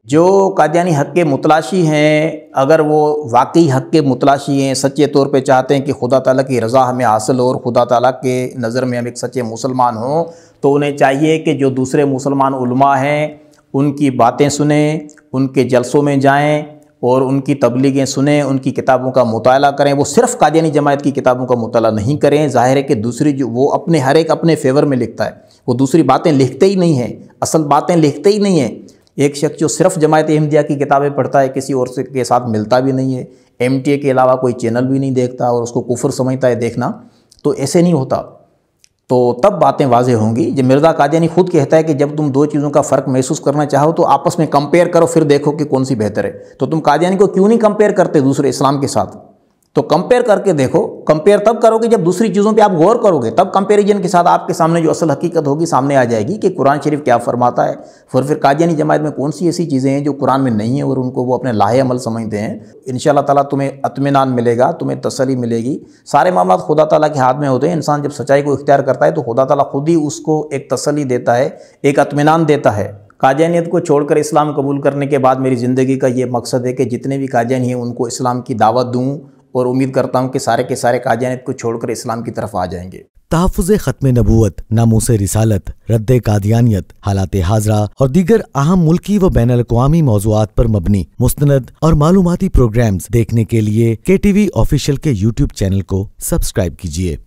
जो कादियानी हक़ के मुतलाशी हैं, अगर वो वाकई हक़ के मुतलाशी हैं, सच्चे तौर पे चाहते हैं कि खुदा ताला की रज़ा हमें हासिल हो और खुदा ताला के नज़र में हम एक सच्चे मुसलमान हों, तो उन्हें चाहिए कि जो दूसरे मुसलमान उलमा हैं उनकी बातें सुने, उनके जलसों में जाएं और उनकी तबलीगें सुने, उनकी किताबों का मुताला करें। वो सिर्फ़ कादियानी जमात की किताबों का मुताला नहीं करें। ज़ाहिर है कि दूसरी जो वो अपने हर एक अपने फेवर में लिखता है, वो दूसरी बातें लिखते ही नहीं हैं, असल बातें लिखते ही नहीं हैं। एक शख्स जो सिर्फ जमात अहमदिया की किताबें पढ़ता है, किसी और से के साथ मिलता भी नहीं है, MTA के अलावा कोई चैनल भी नहीं देखता और उसको कुफर समझता है देखना, तो ऐसे नहीं होता। तो तब बातें वाज़ेह होंगी। जब मिर्ज़ा कादियानी खुद कहता है कि जब तुम दो चीज़ों का फ़र्क महसूस करना चाहो तो आपस में कंपेयर करो, फिर देखो कि कौन सी बेहतर है। तो तुम कादियानी को क्यों नहीं कंपेयर करते दूसरे इस्लाम के साथ? तो कंपेयर करके देखो। कंपेयर तब करोगे जब दूसरी चीज़ों पे आप गौर करोगे, तब कंपैरिजन के साथ आपके सामने जो असल हकीकत होगी सामने आ जाएगी कि कुरान शरीफ क्या फरमाता है। फिर कादियानी जमात में कौन सी ऐसी चीज़ें हैं जो कुरान में नहीं है और उनको वो अपने लाहे अमल समझते हैं। इंशाअल्लाह ताला तुम्हें इत्मीनान मिलेगा, तुम्हें तसल्ली मिलेगी। सारे मामला खुदा ताला के हाथ में होते हैं। इंसान जब सच्चाई को इख्तियार करता है तो खुदा ताला खुद ही उसको एक तसल्ली देता है, एक इत्मीनान देता है। कादियानियत को छोड़कर इस्लाम कबूल करने के बाद मेरी ज़िंदगी का ये मकसद है कि जितने भी कादियानी हैं उनको इस्लाम की दावत दूँ और उम्मीद करता हूँ कि सारे के सारे कादियानियत को छोड़कर इस्लाम की तरफ आ जाएंगे। तहफ़्फ़ुज़ ख़त्म नबूवत, नामूस रिसालत, रद्द कादियानियत, हालात हाज़रा और दीगर अहम मुल्की व बैनुल अक़वामी मौज़ूआत पर मबनी मुस्तनद और मालूमाती प्रोग्राम्स देखने के लिए KTV ऑफिशियल के YouTube चैनल को सब्सक्राइब कीजिए।